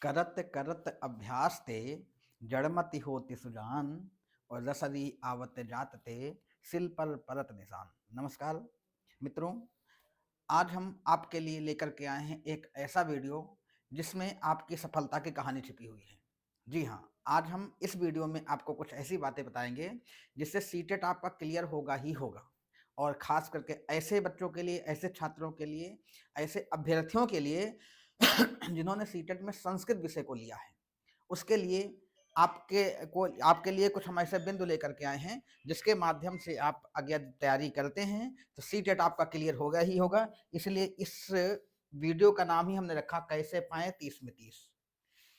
करत करत अभ्यास ते जड़मति होति सुजान और रसरी आवत जात ते सिल पर परत निशान। नमस्कार मित्रों, आज हम आपके लिए लेकर के आए हैं एक ऐसा वीडियो जिसमें आपकी सफलता की कहानी छिपी हुई है। जी हाँ, आज हम इस वीडियो में आपको कुछ ऐसी बातें बताएंगे जिससे सीटेट आपका क्लियर होगा ही होगा। और खास करके ऐसे बच्चों के लिए, ऐसे छात्रों के लिए, ऐसे अभ्यर्थियों के लिए जिन्होंने सीटेट में संस्कृत विषय को लिया है, उसके लिए आपके लिए कुछ हम ऐसे बिंदु लेकर के आए हैं जिसके माध्यम से आप अगर तैयारी करते हैं तो सीटेट आपका क्लियर होगा ही होगा। इसलिए इस वीडियो का नाम ही हमने रखा कैसे पाएं 30 में 30।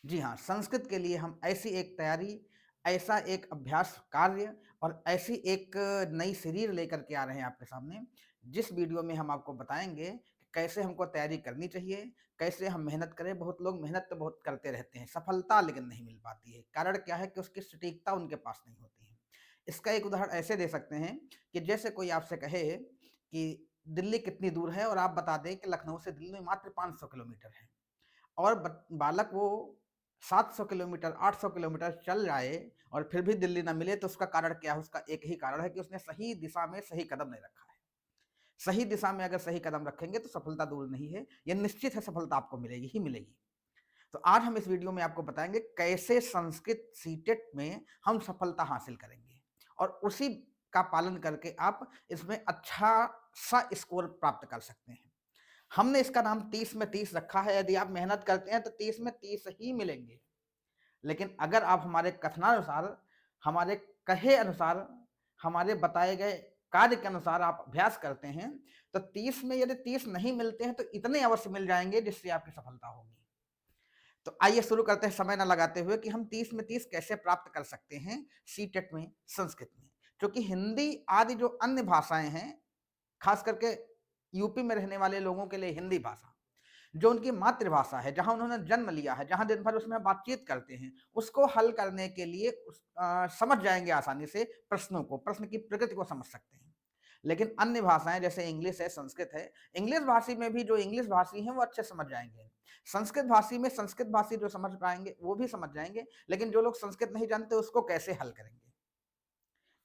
जी हाँ, संस्कृत के लिए हम ऐसी एक तैयारी, ऐसा एक अभ्यास कार्य और ऐसी एक नई सीरीज लेकर के आ रहे हैं आपके सामने, जिस वीडियो में हम आपको बताएंगे कि कैसे हमको तैयारी करनी चाहिए, कैसे हम मेहनत करें। बहुत लोग मेहनत तो बहुत करते रहते हैं, सफलता लेकिन नहीं मिल पाती है। कारण क्या है कि उसकी सटीकता उनके पास नहीं होती है। इसका एक उदाहरण ऐसे दे सकते हैं कि जैसे कोई आपसे कहे कि दिल्ली कितनी दूर है और आप बता दें कि लखनऊ से दिल्ली मात्र 500 किलोमीटर है, और बालक वो 700 किलोमीटर 800 किलोमीटर चल जाए और फिर भी दिल्ली ना मिले, तो उसका कारण क्या है? उसका एक ही कारण है कि उसने सही दिशा में सही कदम नहीं रखा है। सही दिशा में अगर सही कदम रखेंगे तो सफलता दूर नहीं है, यह निश्चित है, सफलता आपको मिलेगी ही मिलेगी। तो आज हम इस वीडियो में आपको बताएंगे कैसे संस्कृत सीटेट में हम सफलता हासिल करेंगे और उसी का पालन करके आप इसमें अच्छा सा स्कोर प्राप्त कर सकते हैं। हमने इसका नाम 30 में 30 रखा है। यदि आप मेहनत करते हैं तो 30 में 30 ही मिलेंगे। लेकिन अगर आप हमारे कथनानुसार, हमारे कहे अनुसार, हमारे बताए गए कार्य के अनुसार आप अभ्यास करते हैं तो 30 में यदि 30 नहीं मिलते हैं तो इतने अवश्य मिल जाएंगे जिससे आपकी सफलता होगी। तो आइए शुरू करते हैं समय न लगाते हुए कि हम 30 में 30 कैसे प्राप्त कर सकते हैं सीटेट में संस्कृत में। क्योंकि हिंदी आदि जो अन्य भाषाएं हैं, खास करके यूपी में रहने वाले लोगों के लिए हिंदी भाषा जो उनकी मातृभाषा है, जहां उन्होंने जन्म लिया है, जहां दिन भर उसमें बातचीत करते हैं, उसको हल करने के लिए समझ जाएंगे आसानी से प्रश्नों को, प्रश्न की प्रकृति को समझ सकते हैं। लेकिन अन्य भाषाएं जैसे इंग्लिश है, संस्कृत है, इंग्लिश भाषी में भी जो इंग्लिश भाषी हैं वो अच्छे समझ जाएंगे। संस्कृत भाषी में संस्कृत भाषी जो समझ पाएंगे वो भी समझ जाएंगे, लेकिन जो लोग संस्कृत नहीं जानते उसको कैसे हल करेंगे?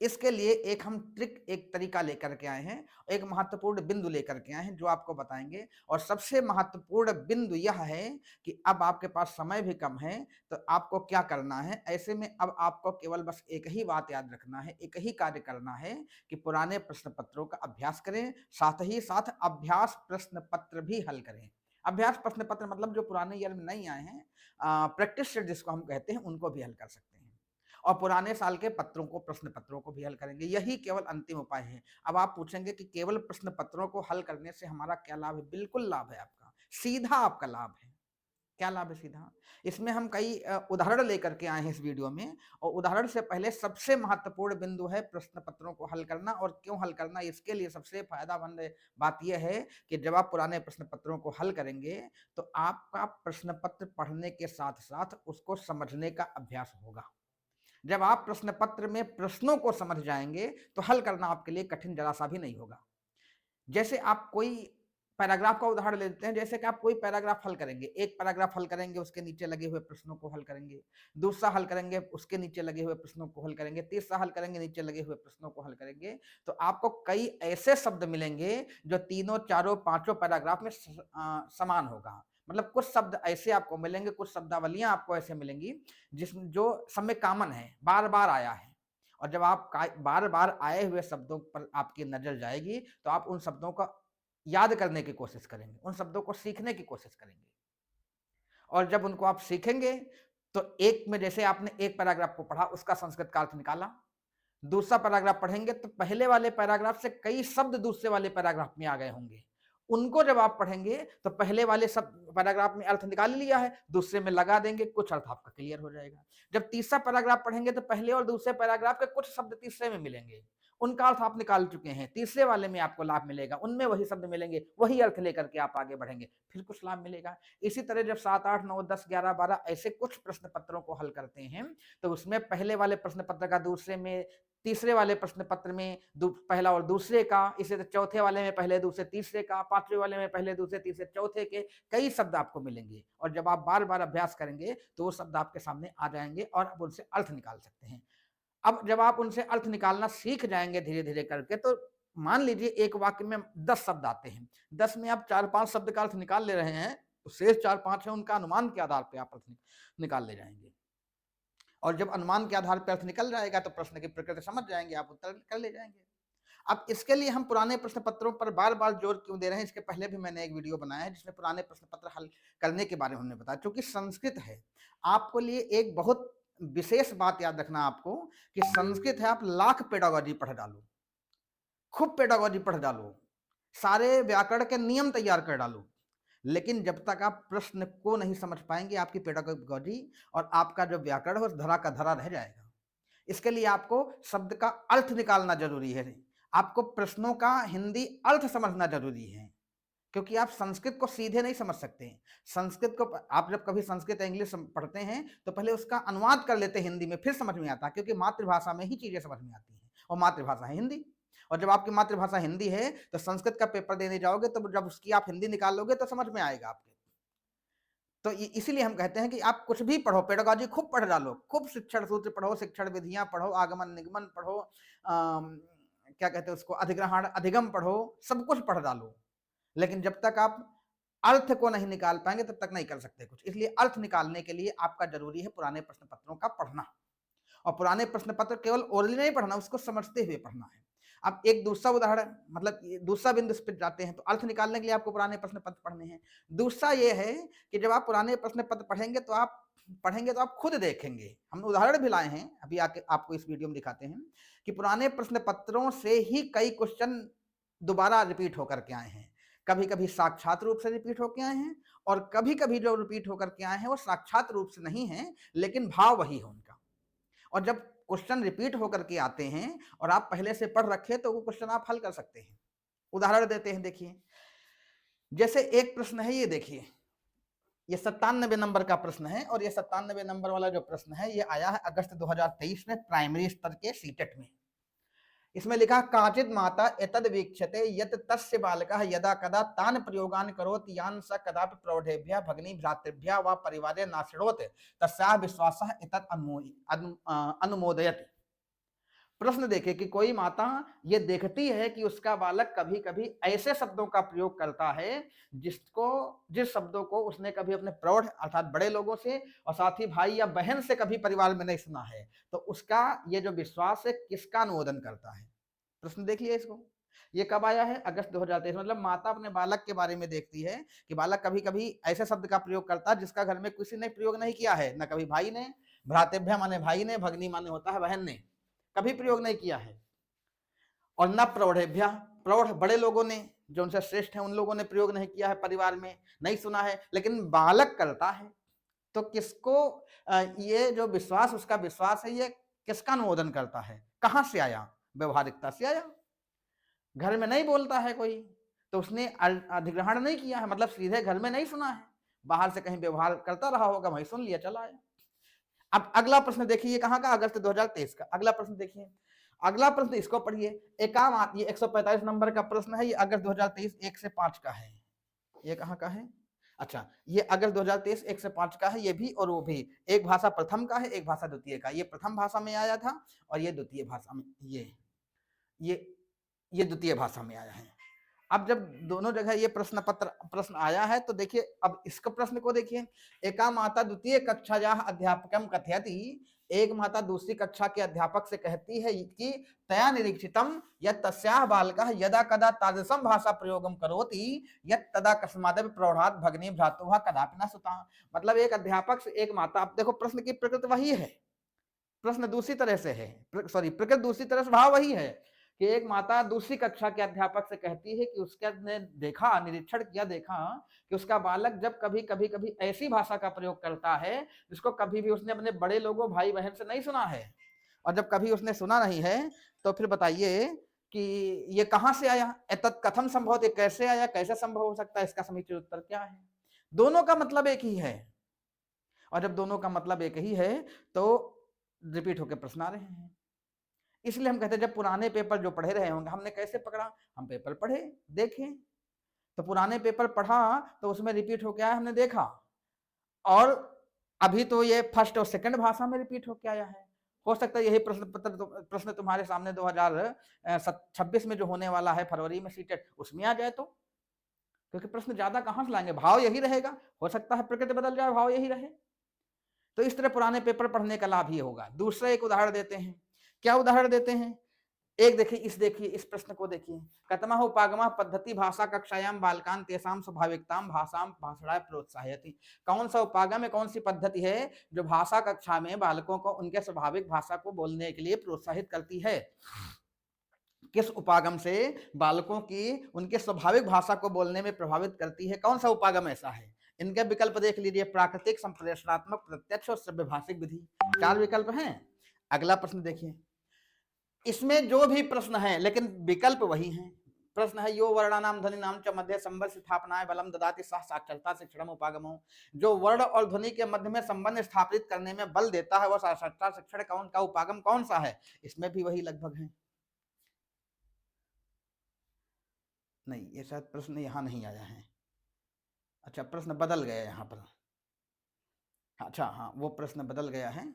इसके लिए एक हम ट्रिक, एक तरीका लेकर के आए हैं, एक महत्वपूर्ण बिंदु लेकर के आए हैं जो आपको बताएंगे। और सबसे महत्वपूर्ण बिंदु यह है कि अब आपके पास समय भी कम है, तो आपको क्या करना है? ऐसे में अब आपको केवल बस एक ही बात याद रखना है, एक ही कार्य करना है कि पुराने प्रश्न पत्रों का अभ्यास करें, साथ ही साथ अभ्यास प्रश्न पत्र भी हल करें। अभ्यास प्रश्न पत्र मतलब जो पुराने ईयर में नहीं आए हैं, प्रैक्टिस सेट जिसको हम कहते हैं, उनको भी हल कर सकते हैं। और पुराने साल के पत्रों को, प्रश्न पत्रों को भी हल करेंगे। यही केवल अंतिम उपाय है। अब आप पूछेंगे कि केवल प्रश्न पत्रों को हल करने से हमारा क्या लाभ है? बिल्कुल लाभ है आपका, सीधा आपका लाभ है। क्या लाभ है सीधा? इसमें हम कई उदाहरण लेकर के आए हैं इस वीडियो में, और उदाहरण से पहले सबसे महत्वपूर्ण बिंदु है प्रश्न पत्रों को हल करना। और क्यों हल करना? इसके लिए सबसे फायदामंद बात यह है कि जब आप पुराने प्रश्न पत्रों को हल करेंगे तो आपका प्रश्न पत्र पढ़ने के साथ साथ उसको समझने का अभ्यास होगा। जब आप प्रश्न पत्र में प्रश्नों को समझ जाएंगे तो हल करना आपके लिए कठिन जरा सा भी नहीं होगा। जैसे आप कोई पैराग्राफ का उदाहरण लेते हैं, जैसे कि आप कोई पैराग्राफ हल करेंगे, एक पैराग्राफ हल करेंगे, उसके नीचे लगे हुए प्रश्नों को हल करेंगे, दूसरा हल करेंगे, उसके नीचे लगे हुए प्रश्नों को हल करेंगे, तीसरा हल करेंगे, नीचे लगे हुए प्रश्नों को हल करेंगे, तो आपको कई ऐसे शब्द मिलेंगे जो तीनों, चारों, पांचों पैराग्राफ में समान होगा। मतलब कुछ शब्द ऐसे आपको मिलेंगे, कुछ शब्दावलियां आपको ऐसे मिलेंगी जिसमें जो सब में कॉमन है, बार बार आया है। और जब आप बार बार आए हुए शब्दों पर आपकी नजर जाएगी तो आप उन शब्दों का याद करने की कोशिश करेंगे, उन शब्दों को सीखने की कोशिश करेंगे। और जब उनको आप सीखेंगे तो एक में जैसे आपने एक पैराग्राफ को पढ़ा, उसका संस्कृत का अर्थ निकाला, दूसरा पैराग्राफ पढ़ेंगे तो पहले वाले पैराग्राफ से कई शब्द दूसरे वाले पैराग्राफ में आ गए होंगे। उनको जब आप पढ़ेंगे तो पहले वाले सब पैराग्राफ में अर्थ निकाल लिया है, दूसरे में लगा देंगे, कुछ अर्थ आपका क्लियर हो जाएगा। जब तीसरा पैराग्राफ पढ़ेंगे तो पहले और दूसरे पैराग्राफ के कुछ शब्द तीसरे में मिलेंगे, उनका अर्थ आप निकाल चुके हैं, तीसरे वाले में आपको लाभ मिलेगा, उनमें वही शब्द मिलेंगे, वही अर्थ लेकर के आप आगे बढ़ेंगे, फिर कुछ लाभ मिलेगा। इसी तरह जब 7, 8, 9, 10, 11, 12 ऐसे कुछ प्रश्न पत्रों को हल करते हैं तो उसमें पहले वाले प्रश्न पत्र का दूसरे में तीसरे वाले प्रश्न पत्र में पहला और दूसरे का, इसे चौथे वाले में पहले दूसरे तीसरे का, पांचवें वाले में पहले दूसरे तीसरे चौथे के कई शब्द आपको मिलेंगे। और जब आप बार बार अभ्यास करेंगे तो वो शब्द आपके सामने आ जाएंगे और आप उनसे अर्थ निकाल सकते हैं। अब जब आप उनसे अर्थ निकालना सीख जाएंगे धीरे धीरे करके, तो मान लीजिए एक वाक्य में 10 शब्द आते हैं, 10 में आप 4-5 शब्द का अर्थ निकाल ले रहे हैं, तो शेष 4-5 है उनका अनुमान के आधार पर आप अर्थ निकाल ले जाएंगे। और जब अनुमान के आधार पर अर्थ निकल जाएगा तो प्रश्न की प्रकृति समझ जाएंगे, आप उत्तर कर ले जाएंगे। अब इसके लिए हम पुराने प्रश्न पत्रों पर बार बार जोर क्यों दे रहे हैं, इसके पहले भी मैंने एक वीडियो बनाया है जिसमें पुराने प्रश्न पत्र हल करने के बारे में हमने बताया। क्योंकि संस्कृत है, आपको लिए एक बहुत विशेष बात याद रखना आपको, कि संस्कृत है, आप लाख पेडागोजी पढ़ डालो, खूब पेडागोजी पढ़ डालो, सारे व्याकरण के नियम तैयार कर डालो, लेकिन जब तक आप प्रश्न को नहीं समझ पाएंगे, आपकी पेडागोजी और आपका जो व्याकरण है धरा का धरा रह जाएगा। इसके लिए आपको शब्द का अर्थ निकालना जरूरी है, आपको प्रश्नों का हिंदी अर्थ समझना जरूरी है, क्योंकि आप संस्कृत को सीधे नहीं समझ सकते। संस्कृत को आप जब कभी संस्कृत इंग्लिश पढ़ते हैं तो पहले उसका अनुवाद कर लेते हैं हिंदी में, फिर समझ में आता, क्योंकि मातृभाषा में ही चीजें समझ में आती हैं और मातृभाषा है हिंदी। और जब आपकी मातृभाषा हिंदी है तो संस्कृत का पेपर देने जाओगे तो जब उसकी आप हिंदी निकालोगे तो समझ में आएगा आपके। तो इसीलिए हम कहते हैं कि आप कुछ भी पढ़ो, पेडागोजी खूब पढ़ डालो, खूब शिक्षण सूत्र पढ़ो, शिक्षण विधियां पढ़ो, आगमन निगमन पढ़ो, क्या कहते हैं उसको, अधिग्रहण अधिगम पढ़ो, सब कुछ पढ़ डालो, लेकिन जब तक आप अर्थ को नहीं निकाल पाएंगे तब तक नहीं कर सकते कुछ। इसलिए अर्थ निकालने के लिए आपका जरूरी है पुराने प्रश्न पत्रों का पढ़ना, और पुराने प्रश्न पत्र केवल ओरली नहीं पढ़ना, उसको समझते हुए पढ़ना है। अब एक दूसरा उदाहरण, मतलब दूसरा बिंदु इस पर जाते हैं, तो अर्थ निकालने के लिए आपको पुराने प्रश्न पत्र पढ़ने हैं। दूसरा ये है कि जब आप पुराने प्रश्न पत्र पढ़ेंगे तो आप खुद देखेंगे, हम उदाहरण भी लाए हैं, अभी आके आपको इस वीडियो में दिखाते हैं कि पुराने प्रश्न पत्रों से ही कई क्वेश्चन दोबारा रिपीट होकर के आए हैं। कभी कभी साक्षात रूप से रिपीट होकर आए हैं, और कभी कभी जो रिपीट होकर के आए हैं वो साक्षात रूप से नहीं है, लेकिन भाव वही है उनका। और जब क्वेश्चन रिपीट होकर के आते हैं और आप पहले से पढ़ रखे तो वो क्वेश्चन आप हल कर सकते हैं। उदाहरण देते हैं, देखिए, जैसे एक प्रश्न है, ये देखिए, ये 97 नंबर का प्रश्न है, और ये 97 नंबर वाला जो प्रश्न है ये आया है अगस्त 2023 में प्राइमरी स्तर के सीटेट में। इसमें लिखा, काचित माता एतद वीक्षते यत तस्य बालकः यदा कदा तान प्रयोगान करोति यान स कदापि प्रौढ़ेभ्यः भगिनी भ्रातृभ्यः वा परिवारे नाशृणोति तस्याः विश्वासः एतत् अनुमोदयति। प्रश्न देखे कि कोई माता ये देखती है कि उसका बालक कभी कभी ऐसे शब्दों का प्रयोग करता है जिस शब्दों को उसने कभी अपने प्रौढ़ अर्थात बड़े लोगों से और साथ ही भाई या बहन से कभी परिवार में नहीं सुना है, तो उसका ये जो विश्वास है किसका अनुमोदन करता है। प्रश्न देखिए इसको, ये कब आया है, अगस्त 2023। मतलब माता अपने बालक के बारे में देखती है कि बालक कभी कभी ऐसे शब्द का प्रयोग करता है जिसका घर में किसी ने प्रयोग नहीं किया है, न कभी भाई ने, भ्रातृभ्य माने भाई ने, भगनी माने होता है बहन ने, कभी प्रयोग नहीं किया है, और न प्रौढ़ेभ्य, प्रौढ़ बड़े लोगों ने जो उनसे श्रेष्ठ है उन लोगों ने प्रयोग नहीं किया है, परिवार में नहीं सुना है, लेकिन बालक करता है। तो किसको ये जो विश्वास, उसका विश्वास है, ये किसका अनुमोदन करता है, कहां से आया, व्यवहारिकता से आया। घर में नहीं बोलता है कोई तो उसने अधिग्रहण नहीं किया है, मतलब सीधे घर में नहीं सुना है, बाहर से कहीं व्यवहार करता रहा होगा, वहीं सुन लिया, चला आया। अब अगला प्रश्न देखिए, कहां का, अगस्त 2023 का। अगला प्रश्न देखिए, अगला प्रश्न इसको पढ़िए, ये 145 नंबर का प्रश्न है, ये अगस्त 2023 1 से 5 का है। ये कहां का है, अच्छा, ये अगस्त 2023 1 से 5 का है, ये भी और वो भी। एक भाषा प्रथम का है, एक भाषा द्वितीय का। ये प्रथम भाषा में आया था और ये द्वितीय भाषा में, ये द्वितीय भाषा में आया है। अब जब दोनों जगह ये प्रश्न आया है तो देखिए, अब इसका प्रश्न को देखिए, एका माता द्वितीय कक्षा अध्यापकम कथयति, एक माता दूसरी कक्षा के अध्यापक से कहती है कि तया निरीक्षितम यत् तस्याः बालकः यदा कदा तादृशं भाषा प्रयोगम करोति यत् तदा कस्मादपि प्रौढ़ात् भगिनी भ्रातुः कदापि न सुता। मतलब एक अध्यापक से एक माता, अब देखो प्रश्न की प्रकृति वही है, प्रश्न दूसरी तरह से है, सॉरी, प्रकृति दूसरी तरह से, भाव वही है कि एक माता दूसरी कक्षा के अध्यापक से कहती है कि उसने देखा, निरीक्षण किया, देखा कि उसका बालक जब कभी ऐसी भाषा का प्रयोग करता है जिसको कभी भी उसने अपने बड़े लोगों, भाई बहन से नहीं सुना है, और जब कभी उसने सुना नहीं है तो फिर बताइए कि ये कहां से आया, एतत् कथम संभव, कैसे आया, कैसे संभव हो सकता है, इसका समीचीन उत्तर क्या है। दोनों का मतलब एक ही है, और जब दोनों का मतलब एक ही है तो रिपीट होकर प्रश्न आ रहे हैं। इसलिए हम कहते हैं जब पुराने पेपर जो पढ़े रहे होंगे, हमने कैसे पकड़ा, हम पेपर पढ़े देखे, तो पुराने पेपर पढ़ा तो उसमें रिपीट हो के आया, हमने देखा, और अभी तो ये फर्स्ट और सेकंड भाषा में रिपीट होके आया है। हो सकता है यही प्रश्न तुम्हारे सामने 2026 में जो होने वाला है फरवरी में सीटेट, उसमें आ जाए तो, क्योंकि प्रश्न ज्यादा कहां से लाएंगे, भाव यही रहेगा, हो सकता है प्रकृति बदल जाए भाव यही रहे। तो इस तरह पुराने पेपर पढ़ने का लाभ ये होगा। दूसरा एक उदाहरण देते हैं, क्या उदाहरण देते हैं, एक देखिए इस प्रश्न को देखिए, कतमा उपागमा पद्धति भाषा कक्षायाम बालकान तेसाम स्वाभाविकताम भाषाम भाषणाय प्रोत्साहयति। कौन सा उपागम है, कौन सी पद्धति है जो भाषा कक्षा में बालकों को उनके स्वाभाविक भाषा को बोलने के लिए प्रोत्साहित करती है। किस उपागम से बालकों की उनके स्वाभाविक भाषा को बोलने में प्रभावित करती है, कौन सा उपागम ऐसा है। इनके विकल्प देख लीजिए, प्राकृतिक, संप्रेषणात्मक, प्रत्यक्ष और सभ्यभाषिक विधि, 4 विकल्प हैं। अगला प्रश्न देखिए, इसमें जो भी प्रश्न है लेकिन विकल्प वही हैं। प्रश्न है यो वर्णानाम ध्वनि नाम च मध्य संबंध स्थापनाएं बलम ददाति सह साक्षरता शिक्षण उपागमो। जो वर्ण और ध्वनि के मध्य में संबंध स्थापित करने में बल देता है वह साक्षरता शिक्षण कौन का उपागम कौन सा है, इसमें भी वही लगभग है। नहीं, ये शायद प्रश्न यहां नहीं आया है, अच्छा प्रश्न बदल गया यहाँ पर, अच्छा हाँ वो प्रश्न बदल गया है,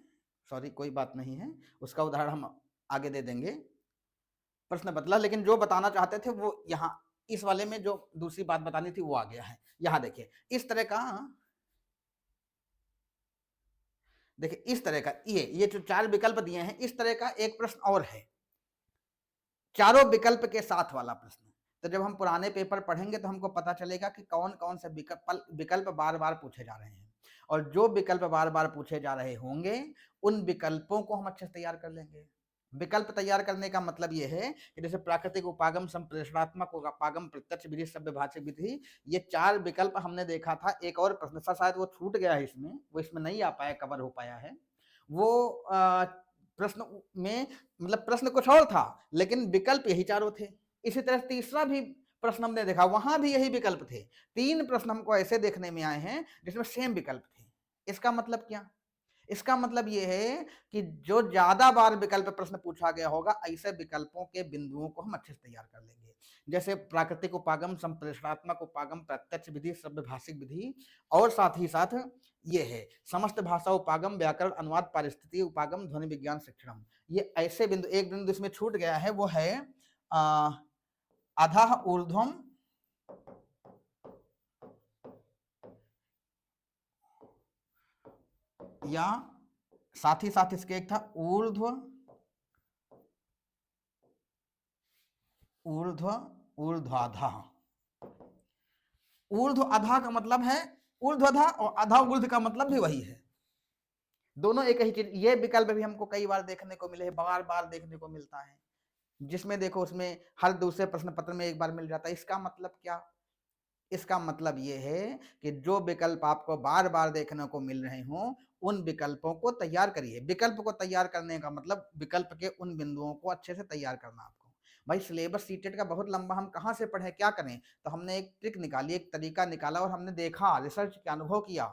सॉरी कोई बात नहीं है, उसका उदाहरण हम आगे दे देंगे। प्रश्न बदला, लेकिन जो बताना चाहते थे वो यहाँ इस वाले में जो दूसरी बात बतानी थी वो आ गया है। यहाँ देखिए इस तरह का, देखिए इस तरह का ये जो 4 विकल्प दिए हैं, इस तरह का एक प्रश्न और है, चारों विकल्प के साथ वाला प्रश्न। तो जब हम पुराने पेपर पढ़ेंगे तो हमको पता चलेगा कि कौन कौन से विकल्प बार बार पूछे जा रहे हैं, और जो विकल्प बार बार पूछे जा रहे होंगे उन विकल्पों को हम अच्छे से तैयार कर लेंगे। विकल्प तैयार करने का मतलब यह है कि जैसे प्राकृतिक उपागम, संप्रेषणात्मक उपागम, प्रत्यक्ष विधि, सभ्यभाषिक विधि, ये 4 विकल्प हमने देखा था। एक और प्रश्न था शायद वो छूट गया है, इसमें वो इसमें नहीं आ पाया, कवर हो पाया है वो प्रश्न में, मतलब प्रश्न कुछ और था लेकिन विकल्प यही चारों थे। इसी तरह तीसरा भी प्रश्न हमने देखा, वहां भी यही विकल्प थे। 3 प्रश्न हमको ऐसे देखने में आए हैं जिसमें सेम विकल्प थे। इसका मतलब क्या, इसका मतलब यह है कि जो ज्यादा बार विकल्प प्रश्न पूछा गया होगा, ऐसे विकल्पों के बिंदुओं को हम अच्छे से तैयार कर लेंगे। जैसे प्राकृतिक उपागम, संप्रेषणात्मक उपागम, प्रत्यक्ष विधि, सभ्यभाषिक विधि, और साथ ही साथ ये है समस्त भाषा उपागम, व्याकरण, अनुवाद, पारिस्थितिकी उपागम, ध्वनि विज्ञान शिक्षणम। ये ऐसे बिंदु, एक बिंदु इसमें छूट गया है, वो है अधः ऊर्ध्वम या साथ ही साथ इसके एक था ऊर्ध्व ऊर्ध्वाधा। ऊर्ध्व अधा का मतलब है ऊर्ध्वधा, और अधा ऊर्ध्व का मतलब भी वही है, दोनों एक ही चीज। ये विकल्प भी हमको कई बार देखने को मिले, बार बार देखने को मिलता है, जिसमें देखो उसमें हर दूसरे प्रश्न पत्र में एक बार मिल जाता है। इसका मतलब क्या, इसका मतलब ये है कि जो विकल्प आपको बार बार देखने को मिल रहे हों उन विकल्पों को तैयार करिए। विकल्प को तैयार करने का मतलब विकल्प के उन बिंदुओं को अच्छे से तैयार करना। आपको भाई सिलेबस सीटेट का बहुत लंबा, हम कहाँ से पढ़े क्या करें, तो हमने एक ट्रिक निकाली, एक तरीका निकाला, और हमने देखा, रिसर्च किया, अनुभव किया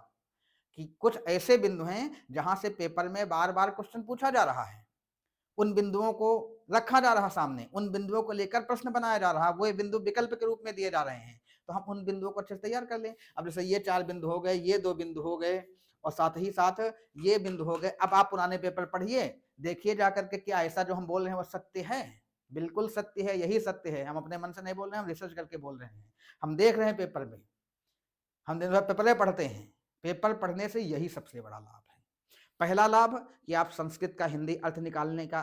कि कुछ ऐसे बिंदु हैं जहां से पेपर में बार बार क्वेश्चन पूछा जा रहा है, उन बिंदुओं को रखा जा रहा सामने, उन बिंदुओं को लेकर प्रश्न बनाया जा रहा, वो बिंदु विकल्प के रूप में दिए जा रहे हैं, तो हम उन बिंदुओं को अच्छे से तैयार कर लें। अब जैसे ये 4 बिंदु हो गए, ये 2 बिंदु हो गए, और साथ ही साथ ये बिंदु हो गए। अब आप पुराने पेपर पढ़िए, देखिए जाकर के क्या ऐसा जो हम बोल रहे हैं वो सत्य है, बिल्कुल सत्य है, यही सत्य है। हम अपने मन से नहीं बोल रहे हैं, हम रिसर्च करके बोल रहे हैं, हम देख रहे हैं पेपर में, हम दिन भर पेपर पढ़ते हैं। पेपर पढ़ने से यही सबसे बड़ा लाभ है। पहला लाभ कि आप संस्कृत का हिंदी अर्थ निकालने का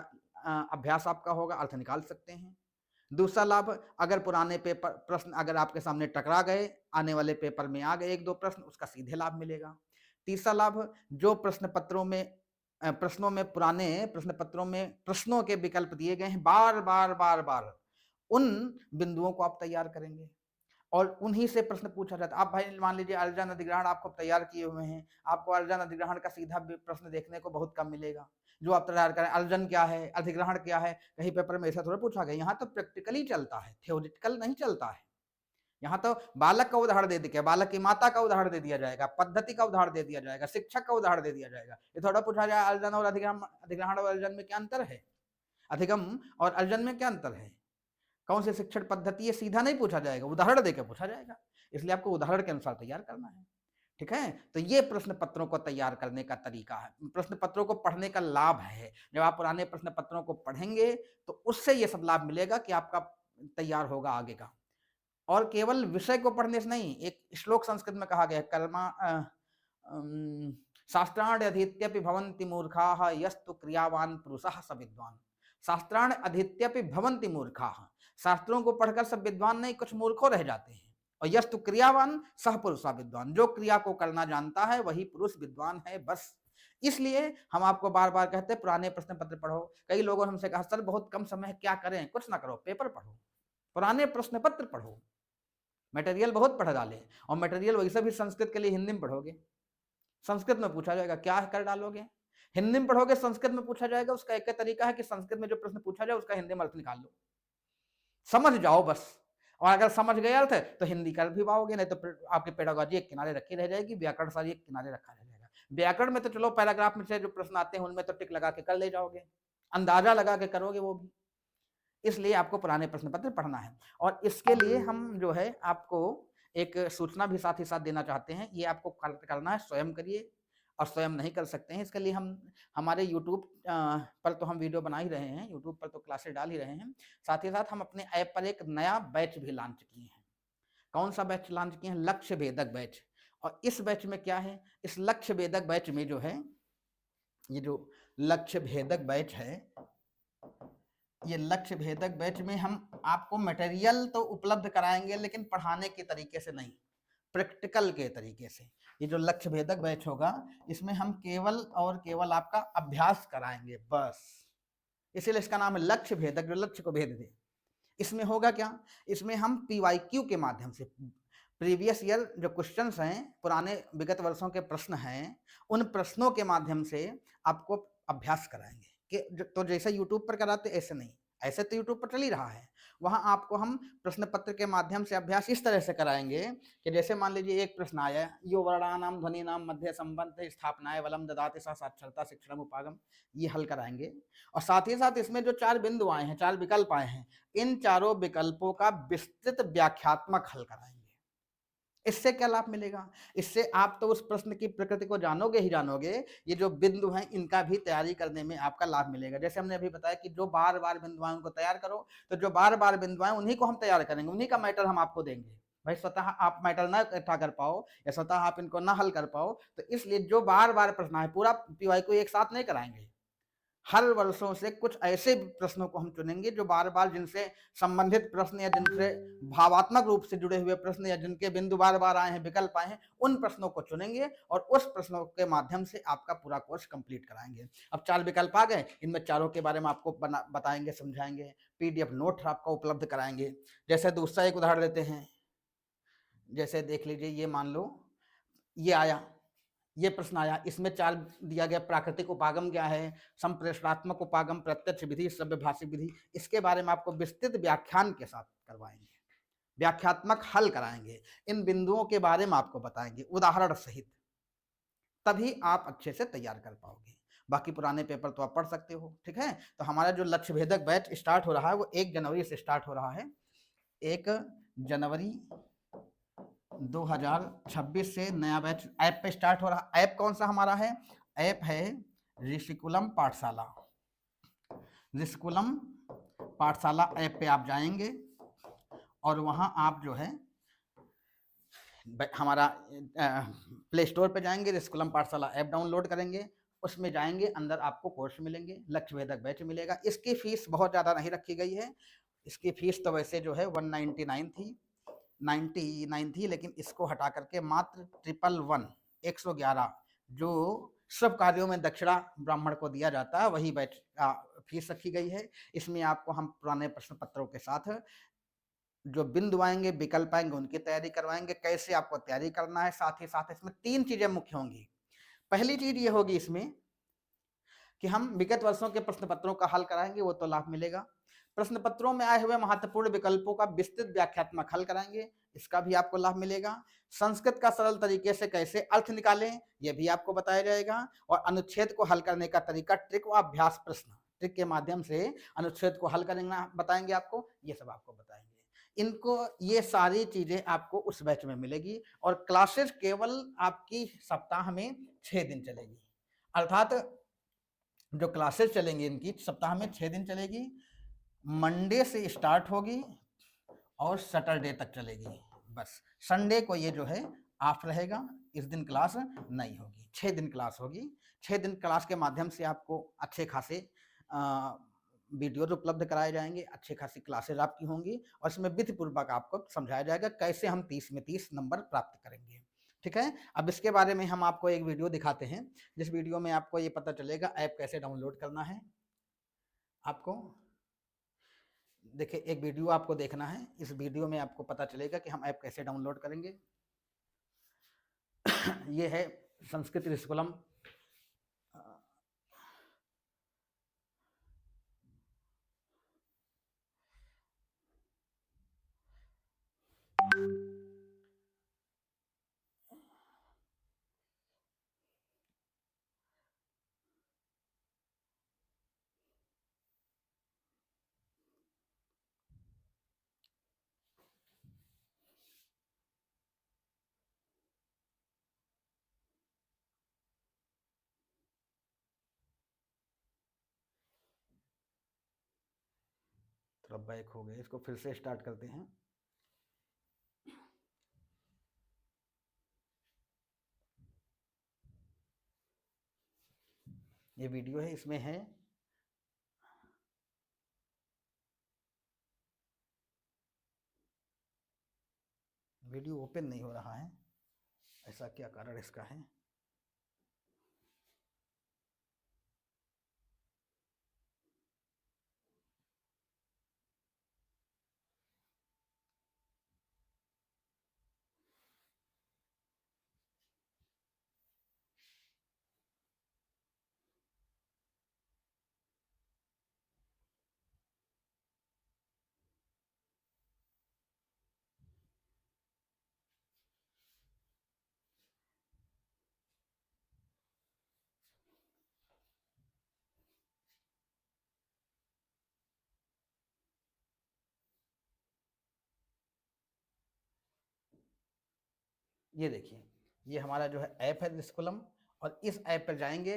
अभ्यास आपका होगा, अर्थ निकाल सकते हैं। दूसरा लाभ, अगर पुराने पेपर प्रश्न अगर आपके सामने टकरा गए, आने वाले पेपर में आ गए 1-2 प्रश्न, उसका सीधे लाभ मिलेगा। तीसरा लाभ, जो प्रश्न पत्रों में प्रश्नों में, पुराने प्रश्न पत्रों में प्रश्नों के विकल्प दिए गए हैं बार बार बार बार, उन बिंदुओं को आप तैयार करेंगे और उन्हीं से प्रश्न पूछा जाता है। आप भाई मान लीजिए अर्जन अधिग्रहण आपको तैयार किए हुए हैं, आपको अर्जन अधिग्रहण का सीधा प्रश्न देखने को बहुत कम मिलेगा। जो आप तैयार करें, अर्जन क्या है, अधिग्रहण क्या है, कहीं पेपर में ऐसा थोड़ा पूछा गया। यहाँ तो प्रैक्टिकली चलता है, थ्योरेटिकल नहीं चलता है। यहाँ तो बालक का उदाहरण दे दिया, बालक की माता का उदाहरण दे दिया जाएगा, पद्धति का उदाहरण दे दिया जाएगा, शिक्षक का उदाहरण दे दिया जाएगा। ये थोड़ा पूछा जाए अर्जन और अधिग्रहण और अर्जन में क्या अंतर है। अधिगम और अर्जन में क्या अंतर है? कौन सी शिक्षण पद्धति है? सीधा नहीं पूछा जाएगा, उदाहरण देकर पूछा जाएगा, इसलिए आपको उदाहरण के अनुसार तैयार करना है। ठीक है, तो ये प्रश्न पत्रों को तैयार करने का तरीका है, प्रश्न पत्रों को पढ़ने का लाभ है। जब आप पुराने प्रश्न पत्रों को पढ़ेंगे तो उससे ये सब लाभ मिलेगा कि आपका तैयार होगा आगे का। और केवल विषय को पढ़ने से नहीं, एक श्लोक संस्कृत में कहा गया है, शास्त्राण्य अधीत्यपि भवन्ति मूर्खाः यस्तु क्रियावान पुरुषः स विद्वान। शास्त्राण्य अधीत्यपि भवन्ति मूर्खाः, शास्त्रों को पढ़कर सब विद्वान नहीं, कुछ मूर्खों रह जाते हैं। और यस्तु क्रियावान सह पुरुषः विद्वान, जो क्रिया को करना जानता है वही पुरुष विद्वान है। बस इसलिए हम आपको बार बार कहते हैं पुराने प्रश्न पत्र पढ़ो। कई लोगों ने हमसे कहा सर बहुत कम समय है, क्या करें? कुछ ना करो, पेपर पढ़ो, पुराने प्रश्न पत्र पढ़ो, मटेरियल बहुत पढ़ डाले। और मटेरियल वैसे भी संस्कृत के लिए हिंदी में पढ़ोगे, संस्कृत में पूछा जाएगा, क्या कर डालोगे? हिंदी में पढ़ोगे, संस्कृत में पूछा जाएगा। उसका एक तरीका है कि संस्कृत में जो प्रश्न पूछा जाए उसका हिंदी में अर्थ निकाल लो, समझ जाओ बस। और अगर समझ गए अर्थ तो हिंदी कर भी पाओगे, नहीं तो आपकी पेडागोजी एक किनारे रखी रह जाएगी, व्याकरण सारी एक किनारे रखा रह जाएगा। व्याकरण में तो चलो पैराग्राफ में से जो प्रश्न आते हैं उनमें तो टिक लगा के कर ले जाओगे, अंदाजा लगा के करोगे वो भी। इसलिए आपको पुराने प्रश्न पत्र पढ़ना है। और इसके लिए हम जो है आपको एक सूचना भी साथ ही साथ देना चाहते हैं, ये आपको करना है, स्वयं करिए। और स्वयं नहीं कर सकते हैं, इसके लिए हम हमारे यूट्यूब पर तो हम वीडियो बना ही रहे हैं, यूट्यूब पर तो क्लासेस डाल ही रहे हैं, साथ ही साथ हम अपने ऐप पर एक नया बैच भी लॉन्च किए हैं। कौन सा बैच लॉन्च किए हैं? लक्ष्य भेदक बैच। और इस बैच में क्या है, इस लक्ष्य भेदक बैच में जो है, ये जो लक्ष्य भेदक बैच है, ये लक्ष्य भेदक बैच में हम आपको मटेरियल तो उपलब्ध कराएंगे लेकिन पढ़ाने के तरीके से नहीं, प्रैक्टिकल के तरीके से। ये जो लक्ष्य भेदक बैच होगा इसमें हम केवल और केवल आपका अभ्यास कराएंगे बस, इसीलिए इसका नाम है लक्ष्य भेदक, जो लक्ष्य को भेद दे। इसमें होगा क्या, इसमें हम पीवाईक्यू के माध्यम से, प्रीवियस ईयर जो क्वेश्चंस हैं, पुराने विगत वर्षों के प्रश्न हैं, उन प्रश्नों के माध्यम से आपको अभ्यास कराएंगे। कि तो जैसे यूट्यूब पर कराते ऐसे नहीं, ऐसे तो यूट्यूब पर चल ही रहा है, वहां आपको हम प्रश्न पत्र के माध्यम से अभ्यास इस तरह से कराएंगे कि जैसे मान लीजिए एक प्रश्न आया, यो वर्णानाम ध्वनिनाम मध्य संबंध स्थापनाय वलम ददाति सा साक्षरता शिक्षणम उपागम, ये हल कराएंगे। और साथ ही साथ इसमें जो 4 बिंदु आए हैं, 4 विकल्प आए हैं, इन चारों विकल्पों का विस्तृत व्याख्यात्मक हल कराएंगे। इससे क्या लाभ मिलेगा? इससे आप तो उस प्रश्न की प्रकृति को जानोगे ही जानोगे, ये जो बिंदु हैं इनका भी तैयारी करने में आपका लाभ मिलेगा। जैसे हमने अभी बताया कि जो बार बार बिंदु आए उनको तैयार करो, तो जो बार बार बिंदु आए उन्हीं को हम तैयार करेंगे, उन्हीं का मैटर हम आपको देंगे। भाई स्वतः आप मैटर ना इकट्ठा कर पाओ या स्वतः आप इनको ना हल कर पाओ, तो इसलिए जो बार बार प्रश्न आए, पूरा पीवाई को एक साथ नहीं कराएंगे, हर वर्षों से कुछ ऐसे प्रश्नों को हम चुनेंगे जो बार बार, जिनसे संबंधित प्रश्न या जिनसे भावात्मक रूप से जुड़े हुए प्रश्न या जिनके बिंदु बार बार आए हैं, विकल्प आए हैं, उन प्रश्नों को चुनेंगे और उस प्रश्नों के माध्यम से आपका पूरा कोर्स कंप्लीट कराएंगे। अब 4 विकल्प आ गए, इनमें चारों के बारे में आपको बताएंगे, समझाएंगे, पीडीएफ नोट आपको उपलब्ध कराएंगे। जैसे दूसरा एक उदाहरण लेते हैं, जैसे देख लीजिए, ये मान लो ये आया, ये प्रश्न आया, इसमें 4 दिया गया, प्राकृतिक उपागम क्या है, संप्रेषणात्मक उपागम, प्रत्यक्ष विधि, सव्यभाषी विधि, इसके बारे में आपको विस्तृत व्याख्यान के साथ करवाएंगे, व्याख्यात्मक हल कराएंगे, इन बिंदुओं के बारे में आपको बताएंगे उदाहरण सहित, तभी आप अच्छे से तैयार कर पाओगे। बाकी पुराने पेपर तो आप पढ़ सकते हो, ठीक है। तो हमारा जो लक्ष्य भेदक बैच स्टार्ट हो रहा है वो 1 जनवरी से स्टार्ट हो रहा है। 1 जनवरी 2026 से नया बैच ऐप पे स्टार्ट हो रहा है। ऐप कौन सा हमारा है? ऐप है ऋषिकुलम पाठशाला। ऋषिकुलम पाठशाला ऐप पे आप जाएंगे और वहां आप जो है हमारा प्ले स्टोर पे जाएंगे, ऋषिकुलम पाठशाला ऐप डाउनलोड करेंगे, उसमें जाएंगे, अंदर आपको कोर्स मिलेंगे, लक्ष्य भेदक बैच मिलेगा। इसकी फीस बहुत ज़्यादा नहीं रखी गई है, इसकी फीस तो वैसे जो है 199 थी, 99 थी, लेकिन इसको हटा करके मात्र 111 जो सब कार्यों में दक्षिणा ब्राह्मण को दिया जाता है वही बैच फीस रखी गई है। इसमें आपको हम पुराने प्रश्न पत्रों के साथ जो बिंदु आएंगे, विकल्प आएंगे, उनकी तैयारी करवाएंगे, कैसे आपको तैयारी करना है। साथ ही साथ इसमें 3 चीजें मुख्य होंगी। पहली चीज ये होगी इसमें कि हम विगत वर्षों के प्रश्न पत्रों का हल कराएंगे, वो तो लाभ मिलेगा। प्रश्न पत्रों में आए हुए महत्वपूर्ण विकल्पों का विस्तृत व्याख्यात्मक हल कराएंगे, इसका भी आपको लाभ मिलेगा। संस्कृत का सरल तरीके से कैसे अर्थ निकालें, यह भी आपको बताया जाएगा। और अनुच्छेद को हल करने का तरीका, ट्रिक व अभ्यास प्रश्न, ट्रिक के माध्यम से अनुच्छेद को हल करना बताएंगे आपको, ये सब आपको बताएंगे। इनको ये सारी चीजें आपको उस बैच में मिलेगी और क्लासेस केवल आपकी सप्ताह में 6 दिन चलेगी। अर्थात जो क्लासेस चलेंगी इनकी सप्ताह में 6 दिन चलेगी, मंडे से स्टार्ट होगी और सैटरडे तक चलेगी। बस संडे को ये जो है ऑफ रहेगा, इस दिन क्लास नहीं होगी। 6 दिन क्लास होगी। 6 दिन क्लास के माध्यम से आपको अच्छे खासे वीडियोज उपलब्ध कराए जाएंगे, अच्छे खासी क्लासेज आपकी होंगी और इसमें विधिपूर्वक आपको समझाया जाएगा कैसे हम 30 में 30 नंबर प्राप्त करेंगे। ठीक है, अब इसके बारे में हम आपको एक वीडियो दिखाते हैं, जिस वीडियो में आपको ये पता चलेगा ऐप कैसे डाउनलोड करना है। आपको देखिए, एक वीडियो आपको देखना है, इस वीडियो में आपको पता चलेगा कि हम ऐप कैसे डाउनलोड करेंगे। ये है संस्कृत रिस्कुलम। थोड़ा बैक हो गए, इसको फिर से स्टार्ट करते हैं। ये वीडियो है, इसमें है वीडियो ओपन नहीं हो रहा है, ऐसा क्या कारण इसका है। ये देखिए, ये हमारा जो है ऐप है रिस्कुलम, और इस ऐप पर जाएंगे,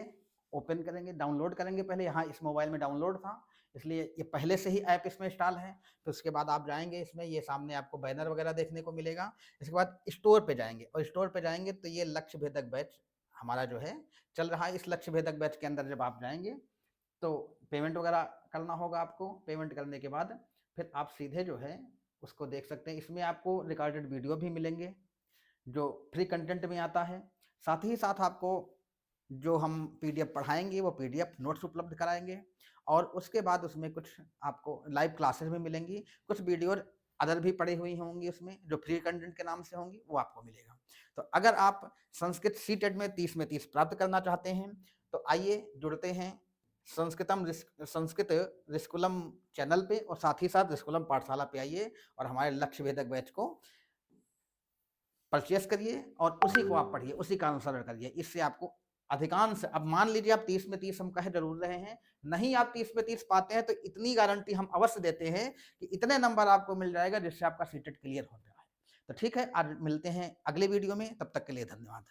ओपन करेंगे, डाउनलोड करेंगे। पहले यहाँ इस मोबाइल में डाउनलोड था, इसलिए ये पहले से ही ऐप इसमें इंस्टॉल है। तो उसके बाद आप जाएंगे, इसमें ये सामने आपको बैनर वगैरह देखने को मिलेगा। इसके बाद स्टोर पे जाएंगे, और स्टोर पे जाएंगे तो ये लक्ष्य भेदक बैच हमारा जो है चल रहा है। इस लक्ष्य भेदक बैच के अंदर जब आप जाएंगे तो पेमेंट वगैरह करना होगा आपको। पेमेंट करने के बाद फिर आप सीधे जो है उसको देख सकते हैं। इसमें आपको रिकॉर्डेड वीडियो भी मिलेंगे जो फ्री कंटेंट में आता है। साथ ही साथ आपको जो हम पीडीएफ पढ़ाएंगे वो पीडीएफ नोट्स उपलब्ध कराएंगे, और उसके बाद उसमें कुछ आपको लाइव क्लासेस भी मिलेंगी। कुछ वीडियो अदर भी पड़ी हुई होंगी उसमें, जो फ्री कंटेंट के नाम से होंगी, वो आपको मिलेगा। तो अगर आप संस्कृत सीटेट में 30 में 30 प्राप्त करना चाहते हैं तो आइए जुड़ते हैं संस्कृत रिस्कुलम चैनल पे, और साथ ही साथ रिस्कुलम पाठशाला पे आइए और हमारे लक्ष्य भेदक बैच को परचेस करिए और उसी को आप पढ़िए, उसी का अनुसरण करिए। इससे आपको अधिकांश, अब मान लीजिए आप 30 में 30 हम कह जरूर रहे हैं, नहीं आप 30 में 30 पाते हैं तो इतनी गारंटी हम अवश्य देते हैं कि इतने नंबर आपको मिल जाएगा जिससे आपका सीटेट क्लियर हो जाए। तो ठीक है, आज मिलते हैं अगले वीडियो में, तब तक के लिए धन्यवाद।